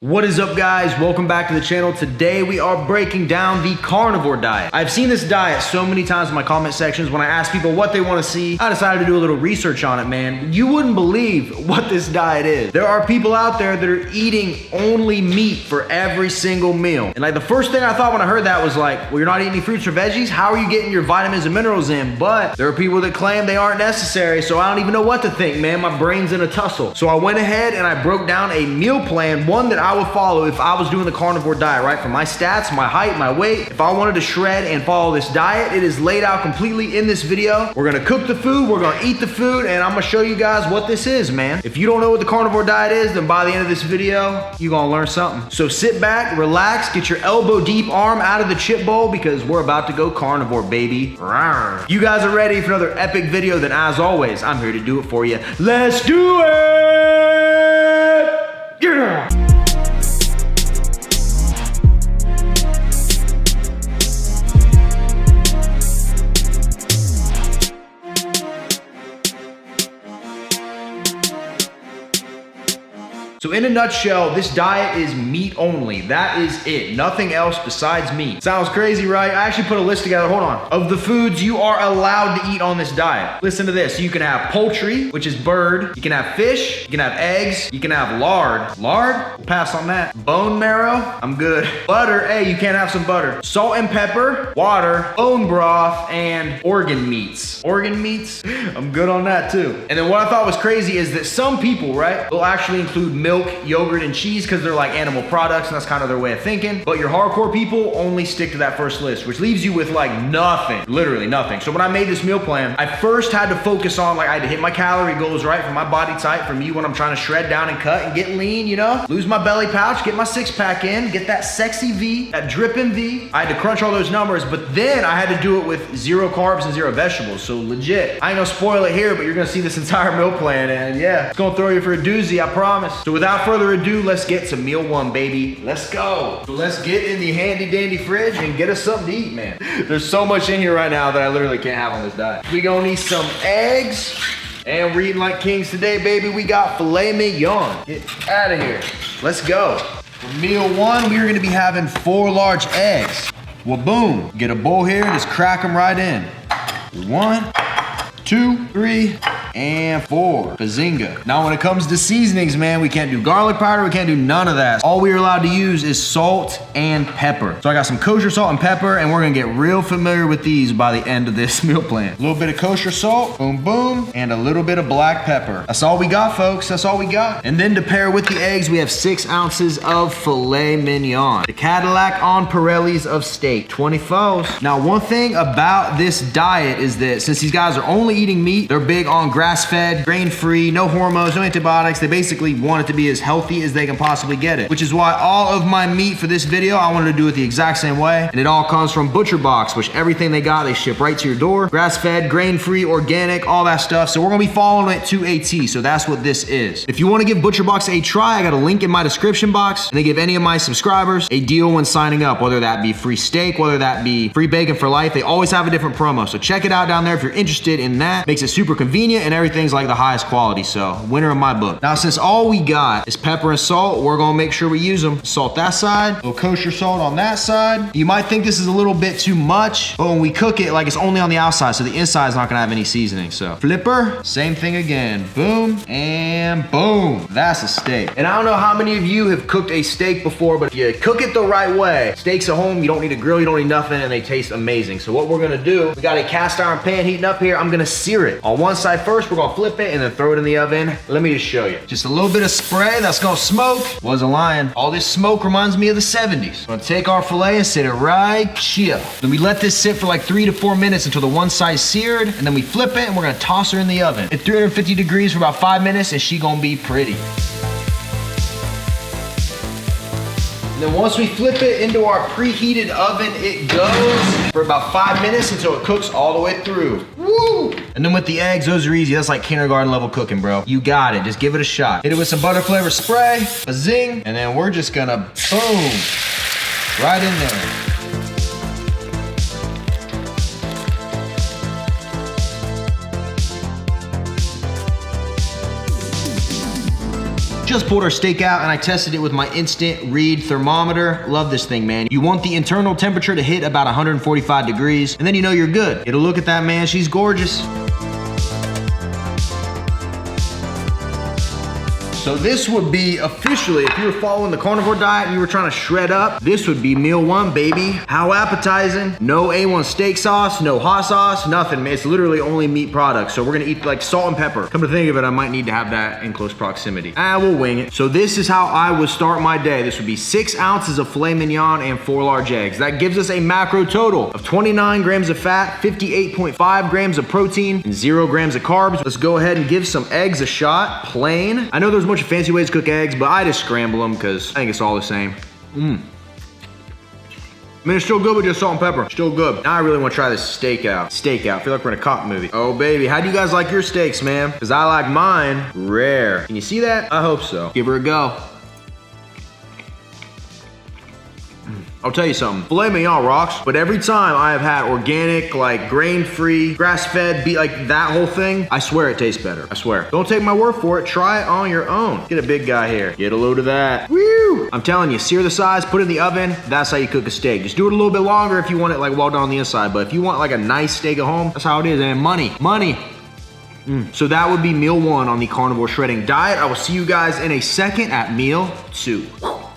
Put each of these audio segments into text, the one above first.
What is up, guys? Welcome back to the channel. Today we are breaking down the carnivore diet. I've seen this diet so many times in my comment sections. When I ask people what they want to see, I decided to do a little research on it, man. You wouldn't believe what this diet is. There are people out there that are eating only meat for every single meal. And like the first thing I thought when I heard that was like, well, you're not eating any fruits or veggies? How are you getting your vitamins and minerals in? But there are people that claim they aren't necessary, so I don't even know what to think, man. My brain's in a tussle. So I went ahead and I broke down a meal plan, one that I would follow if I was doing the carnivore diet, right? For my stats, my height, my weight. If I wanted to shred and follow this diet, it is laid out completely in this video. We're gonna cook the food, we're gonna eat the food, and I'm gonna show you guys what this is, man. If you don't know what the carnivore diet is, then by the end of this video, you're gonna learn something. So sit back, relax, get your elbow deep arm out of the chip bowl because we're about to go carnivore, baby. Rawr. You guys are ready for another epic video, then as always, I'm here to do it for you. Let's do it! Yeah! So in a nutshell, this diet is meat only. That is it. Nothing else besides meat. Sounds crazy, right? I actually put a list together, hold on, of the foods you are allowed to eat on this diet. Listen to this. You can have poultry, which is bird. You can have fish. You can have eggs. You can have lard. Lard? We'll pass on that. Bone marrow? I'm good. Butter? Hey, you can't have some butter. Salt and pepper, water, bone broth, and organ meats. Organ meats? I'm good on that too. And then what I thought was crazy is that some people, right, will actually include milk, yogurt, and cheese because they're like animal products and that's kind of their way of thinking. But your hardcore people only stick to that first list, which leaves you with like nothing, literally nothing. So when I made this meal plan, I first had to focus on, like, I had to hit my calorie goals, right, for my body type, for me when I'm trying to shred down and cut and get lean, you know, lose my belly pouch, get my six pack in, get that sexy V, that dripping V. I had to crunch all those numbers, but then I had to do it with 0 carbs and 0 vegetables. So legit, I ain't gonna spoil it here, but you're gonna see this entire meal plan, and yeah, it's gonna throw you for a doozy, I promise. So without further ado, let's get to meal one, baby. Let's go. So let's get in the handy dandy fridge and get us something to eat, man. There's so much in here right now that I literally can't have on this diet. We gonna need some eggs, and we're eating like kings today, baby. We got filet mignon. Get out of here. Let's go. For meal one, we are gonna be having 4 large eggs. Well, boom. Get a bowl here, just crack them right in. 1, 2, 3, and 4. Bazinga. Now when it comes to seasonings, man, we can't do garlic powder, we can't do none of that. All we are allowed to use is salt and pepper. So I got some kosher salt and pepper, and we're gonna get real familiar with these by the end of this meal plan. A little bit of kosher salt, boom, boom, and a little bit of black pepper. That's all we got, folks, that's all we got. And then to pair with the eggs, we have 6 ounces of filet mignon. The Cadillac on Pirellis of steak, 24s. Now, one thing about this diet is that since these guys are only eating meat, they're big on grass-fed, grain-free, no hormones, no antibiotics. They basically want it to be as healthy as they can possibly get it, which is why all of my meat for this video, I wanted to do it the exact same way. And it all comes from Butcher Box, which everything they got, they ship right to your door. Grass-fed, grain-free, organic, all that stuff. So we're gonna be following it to a T, so that's what this is. If you wanna give Butcher Box a try, I got a link in my description box, and they give any of my subscribers a deal when signing up, whether that be free steak, whether that be free bacon for life. They always have a different promo, so check it out down there if you're interested in that. Makes it super convenient, and everything's like the highest quality, so winner in my book. Now, since all we got is pepper and salt, we're gonna make sure we use them. Salt that side, a little kosher salt on that side. You might think this is a little bit too much, but when we cook it, like, it's only on the outside, so the inside is not gonna have any seasoning. So flipper, same thing again. Boom, and boom. That's a steak. And I don't know how many of you have cooked a steak before, but if you cook it the right way, steaks at home, you don't need a grill, you don't need nothing, and they taste amazing. So what we're gonna do, we got a cast iron pan heating up here. I'm gonna sear it. On one side first, we're gonna flip it and then throw it in the oven. Let me just show you. Just a little bit of spray that's gonna smoke. Wasn't lying. All this smoke reminds me of the 70s. We're gonna take our filet and sit it right here. Then we let this sit for like 3 to 4 minutes until the one side's seared, and then we flip it and we're gonna toss her in the oven at 350 degrees for about 5 minutes, and she gonna be pretty. And then once we flip it into our preheated oven, it goes for about 5 minutes until it cooks all the way through. Woo! And then with the eggs, those are easy. That's like kindergarten level cooking, bro. You got it. Just give it a shot. Hit it with some butter flavor spray, a zing, and then we're just gonna boom, right in there. just pulled our steak out and I tested it with my instant read thermometer. Love this thing, man. You want the internal temperature to hit about 145 degrees, and then you know you're good. Get a look at that, man. She's gorgeous. So this would be officially, if you were following the carnivore diet and you were trying to shred up, this would be meal one, baby. How appetizing. No A1 steak sauce, no hot sauce, nothing, man. It's literally only meat products. So we're gonna eat like salt and pepper. Come to think of it, I might need to have that in close proximity. We'll wing it. So this is how I would start my day. This would be 6 ounces of filet mignon and 4 large eggs. That gives us a macro total of 29 grams of fat, 58.5 grams of protein, and 0 grams of carbs. Let's go ahead and give some eggs a shot, plain. I know there's much fancy ways to cook eggs, but I just scramble them because I think it's all the same. I mean, it's still good with just salt and pepper. Still good. Now I really want to try this steak out. Steak out. I feel like we're in a cop movie. Oh, baby. How do you guys like your steaks, man? Because I like mine rare. Can you see that? I hope so. Give her a go. I'll tell you something, filet mignon rocks, but every time I have had organic, like grain-free, grass-fed, like that whole thing, I swear it tastes better. I swear. Don't take my word for it, try it on your own. Get a big guy here. Get a load of that. Woo! I'm telling you, sear the sides, put it in the oven, that's how you cook a steak. Just do it a little bit longer if you want it like well done on the inside, but if you want like a nice steak at home, that's how it is, and money. So that would be meal one on the carnivore shredding diet. I will see you guys in a second at meal 2.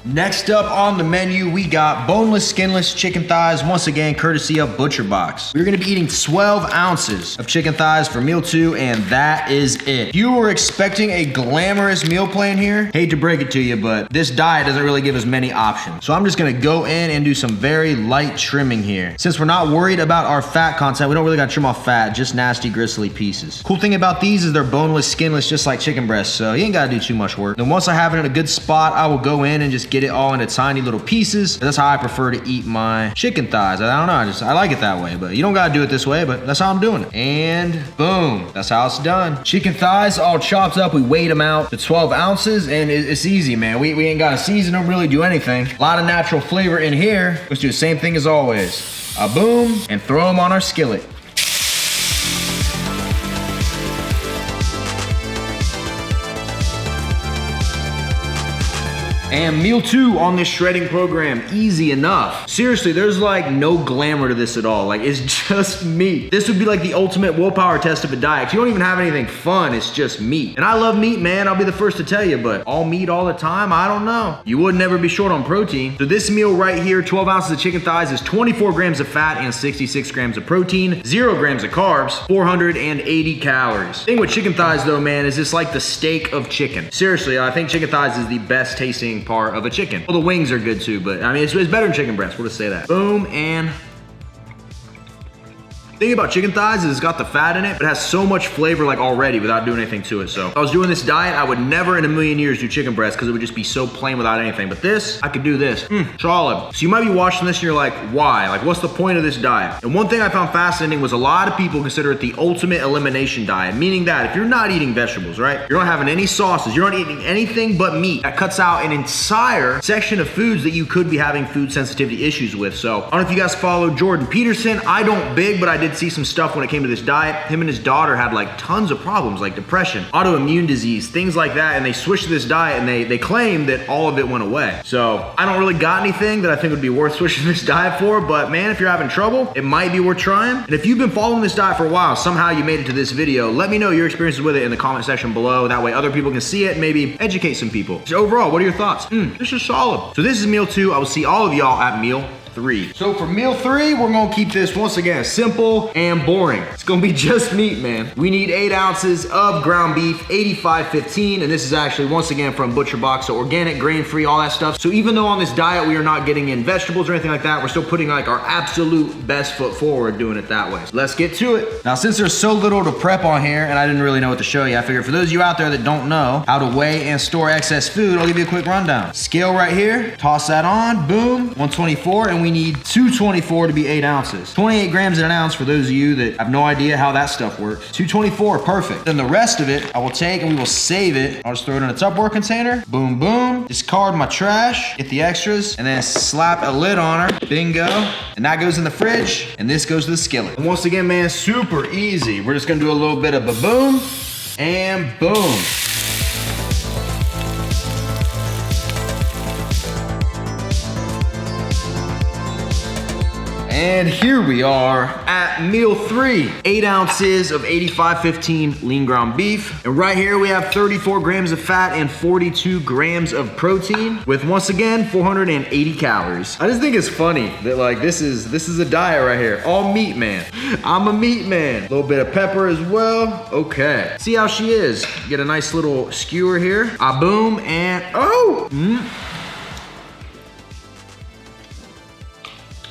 Next up on the menu, we got boneless, skinless chicken thighs, once again, courtesy of ButcherBox. We're gonna be eating 12 ounces of chicken thighs for meal 2, and that is it. If you were expecting a glamorous meal plan here, hate to break it to you, but this diet doesn't really give us many options. So I'm just gonna go in and do some very light trimming here. Since we're not worried about our fat content, we don't really gotta trim off fat, just nasty, gristly pieces. Cool thing about these is they're boneless, skinless, just like chicken breasts, so you ain't gotta do too much work. Then once I have it in a good spot, I will go in and just get it all into tiny little pieces. That's how I prefer to eat my chicken thighs. I don't know, I like it that way, but you don't gotta do it this way, but that's how I'm doing it. And boom, that's how it's done. Chicken thighs all chopped up, we weighed them out to 12 ounces, and it's easy, man. We ain't gotta season them, really do anything. A lot of natural flavor in here. Let's do the same thing as always. A boom, and throw them on our skillet. And meal 2 on this shredding program, easy enough. Seriously, there's like no glamour to this at all. Like, it's just meat. This would be like the ultimate willpower test of a diet. You don't even have anything fun, it's just meat. And I love meat, man, I'll be the first to tell you, but all meat all the time, I don't know. You would never be short on protein. So this meal right here, 12 ounces of chicken thighs, is 24 grams of fat and 66 grams of protein, 0 grams of carbs, 480 calories. The thing with chicken thighs though, man, is it's like the steak of chicken. Seriously, I think chicken thighs is the best tasting part of a chicken. Well, the wings are good too, but I mean, it's better than chicken breast. We'll just say that. Boom, and the thing about chicken thighs is it's got the fat in it, but it has so much flavor like already without doing anything to it. So if I was doing this diet, I would never in a million years do chicken breast because it would just be so plain without anything. But this, I could do this. Solid. So you might be watching this and you're like, why? Like, what's the point of this diet? And one thing I found fascinating was a lot of people consider it the ultimate elimination diet, meaning that if you're not eating vegetables, right? You're not having any sauces, you're not eating anything but meat. That cuts out an entire section of foods that you could be having food sensitivity issues with. So I don't know if you guys follow Jordan Peterson. I don't big, but I did see some stuff when it came to this diet. Him and his daughter had like tons of problems like depression, autoimmune disease, things like that, and they switched to this diet and they claim that all of it went away. So I don't really got anything that I think would be worth switching this diet for, but man, if you're having trouble, it might be worth trying. And if you've been following this diet for a while, somehow you made it to this video, let me know your experiences with it in the comment section below. That way other people can see it and maybe educate some people. So overall, what are your thoughts? This is solid. So this is meal 2. I will see all of y'all at meal 3. So for meal 3, we're gonna keep this once again simple and boring. It's gonna be just meat, man. We need 8 ounces of ground beef, 85-15, and this is actually once again from ButcherBox, so organic, grain-free, all that stuff. So even though on this diet we are not getting in vegetables or anything like that, we're still putting like our absolute best foot forward doing it that way. So let's get to it. Now, since there's so little to prep on here and I didn't really know what to show you, I figured for those of you out there that don't know how to weigh and store excess food, I'll give you a quick rundown. Scale right here, toss that on, boom, 124, and we need 224 to be 8 ounces. 28 grams in an ounce for those of you that have no idea how that stuff works. 224, perfect. Then the rest of it, I will take and we will save it. I'll just throw it in a Tupperware container. Boom, boom. Discard my trash, get the extras, and then slap a lid on her. Bingo. And that goes in the fridge, and this goes to the skillet. And once again, man, super easy. We're just gonna do a little bit of ba-boom and boom. And here we are at meal 3. 8 ounces of 85-15 lean ground beef. And right here we have 34 grams of fat and 42 grams of protein with, once again, 480 calories. I just think it's funny that like this is a diet right here. All meat, man. I'm a meat man. A little bit of pepper as well. Okay. See how she is. Get a nice little skewer here. Ah, boom, and oh!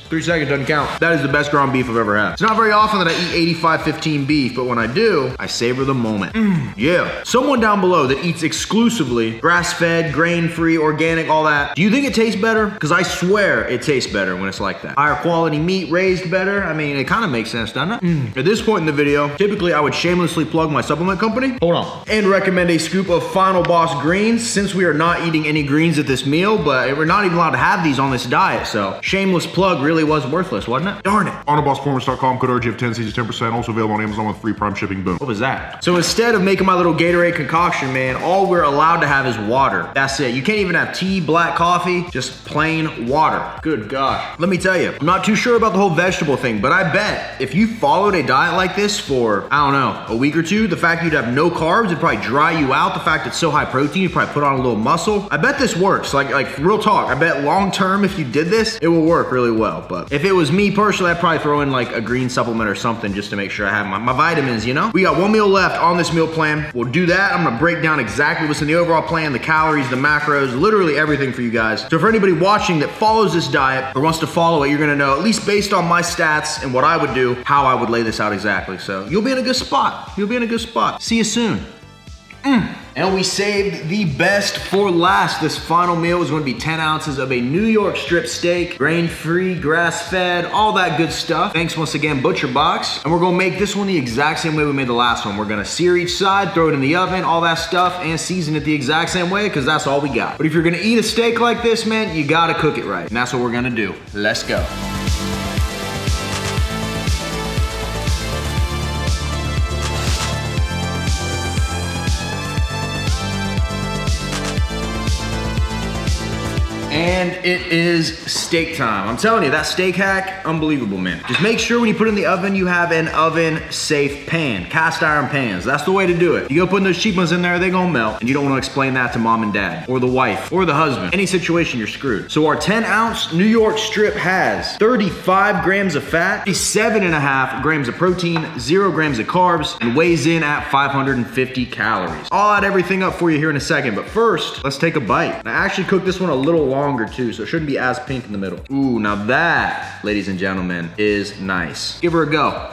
3 seconds doesn't count. That is the best ground beef I've ever had. It's not very often that I eat 85-15 beef, but when I do, I savor the moment. Yeah. Someone down below that eats exclusively grass-fed, grain-free, organic, all that. Do you think it tastes better? Because I swear it tastes better when it's like that. Higher quality meat, raised better. I mean, it kind of makes sense, doesn't it? At this point in the video, typically I would shamelessly plug my supplement company. Hold on. And recommend a scoop of Final Boss greens, since we are not eating any greens at this meal, but we're not even allowed to have these on this diet, so shameless plug really was worthless, wasn't it? Darn it. ANABOLICperformance.com, code RGF10, saves you 10%. Also available on Amazon with free Prime shipping. Boom. What was that? So instead of making my little Gatorade concoction, man, all we're allowed to have is water. That's it. You can't even have tea, black coffee, just plain water. Good gosh. Let me tell you, I'm not too sure about the whole vegetable thing, but I bet if you followed a diet like this for, I don't know, a week or two, the fact you'd have no carbs, it'd probably dry you out. The fact it's so high protein, you'd probably put on a little muscle. I bet this works. Like real talk. I bet long term, if you did this, it will work really well. But if it was me personally, I'd probably throw in like a green supplement or something just to make sure I have my vitamins, you know? We got 1 meal left on this meal plan. We'll do that. I'm gonna break down exactly what's in the overall plan, the calories, the macros, literally everything for you guys. So for anybody watching that follows this diet or wants to follow it, you're gonna know, at least based on my stats and what I would do, how I would lay this out exactly. So you'll be in a good spot. You'll be in a good spot. See you soon. And we saved the best for last. This final meal is going to be 10 ounces of a New York strip steak, grain-free, grass-fed, all that good stuff. Thanks once again, Butcher Box. And we're going to make this one the exact same way we made the last one. We're going to sear each side, throw it in the oven, all that stuff, and season it the exact same way because that's all we got. But if you're going to eat a steak like this, man, you got to cook it right. And that's what we're going to do. Let's go. And it is steak time. I'm telling you, that steak hack, unbelievable, man. Just make sure when you put it in the oven, you have an oven-safe pan, cast iron pans. That's the way to do it. You go putting those cheap ones in there, they're gonna melt. And you don't wanna explain that to mom and dad, or the wife, or the husband. Any situation, you're screwed. So our 10-ounce New York strip has 35 grams of fat, 7.5 grams of protein, 0 grams of carbs, and weighs in at 550 calories. I'll add everything up for you here in a second, but first, let's take a bite. And I actually cooked this one a little longer too, so it shouldn't be as pink in the middle. Ooh, now that, ladies and gentlemen, is nice. Give her a go.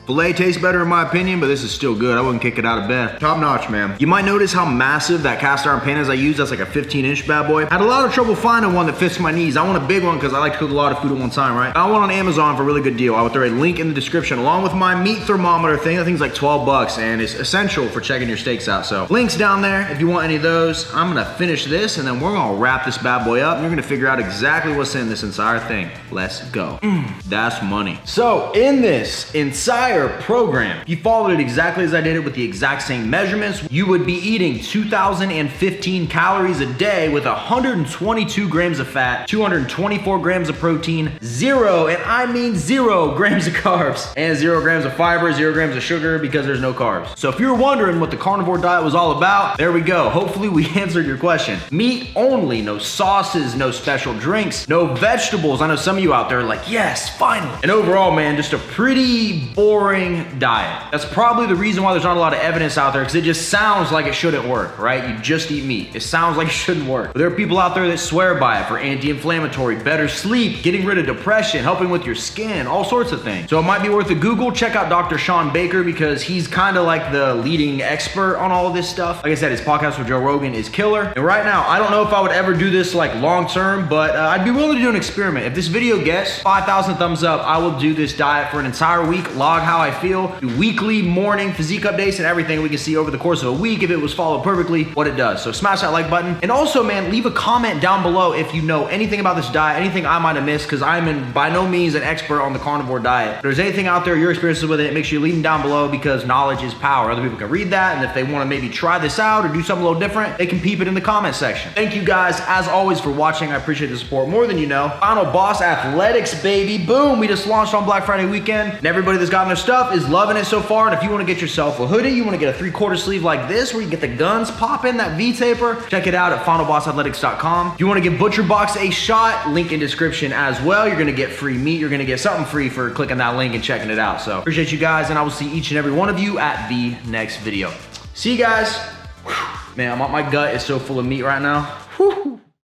Filet tastes better in my opinion, but this is still good. I wouldn't kick it out of bed. Top notch, man. You might notice how massive that cast iron pan is I use. That's like a 15-inch bad boy. Had a lot of trouble finding one that fits my needs. I want a big one because I like to cook a lot of food at one time, right? I want on Amazon for a really good deal. I will throw a link in the description along with my meat thermometer thing. That thing's like 12 bucks and it's essential for checking your steaks out. So links down there if you want any of those. I'm gonna finish this and then we're gonna wrap this bad boy up and you're gonna figure out exactly what's in this entire thing. Let's go. That's money. So in this entire program, if you followed it exactly as I did it with the exact same measurements, you would be eating 2,015 calories a day with 122 grams of fat, 224 grams of protein, 0, and I mean 0 grams of carbs, and 0 grams of fiber, 0 grams of sugar because there's no carbs. So if you're wondering what the carnivore diet was all about, there we go. Hopefully we answered your question. Meat only, no sauces, no special drinks, no vegetables. I know some of you out there are like, yes, finally. And overall, man, just a pretty boring diet. That's probably the reason why there's not a lot of evidence out there because it just sounds like it shouldn't work, right? You just eat meat. It sounds like it shouldn't work. But there are people out there that swear by it for anti-inflammatory, better sleep, getting rid of depression, helping with your skin, all sorts of things. So it might be worth a Google. Check out Dr. Sean Baker because he's kind of like the leading expert on all of this stuff. Like I said, his podcast with Joe Rogan is killer. And right now, I don't know if I would ever do this like long term, but I'd be willing to do an experiment. If this video gets 5,000 thumbs up, I will do this diet for an entire week, log how how I feel, do weekly, morning physique updates and everything. We can see over the course of a week if it was followed perfectly, what it does. So smash that like button. And also, man, leave a comment down below if you know anything about this diet, anything I might have missed, because I'm by no means an expert on the carnivore diet. If there's anything out there, your experiences with it, make sure you leave them down below, because knowledge is power. Other people can read that, and if they want to maybe try this out or do something a little different, they can peep it in the comment section. Thank you guys, as always, for watching. I appreciate the support more than you know. Final Boss Athletics, baby. Boom, we just launched on Black Friday weekend, and everybody that's gotten their stuff is loving it so far. And if you want to get yourself a hoodie, you want to get a 3/4 sleeve like this, where you get the guns popping, that V-taper, check it out at finalbossathletics.com. If you want to give ButcherBox a shot, link in description as well. You're going to get free meat. You're going to get something free for clicking that link and checking it out. So appreciate you guys, and I will see each and every one of you at the next video. See you guys. Whew. Man, my gut is so full of meat right now. Whew.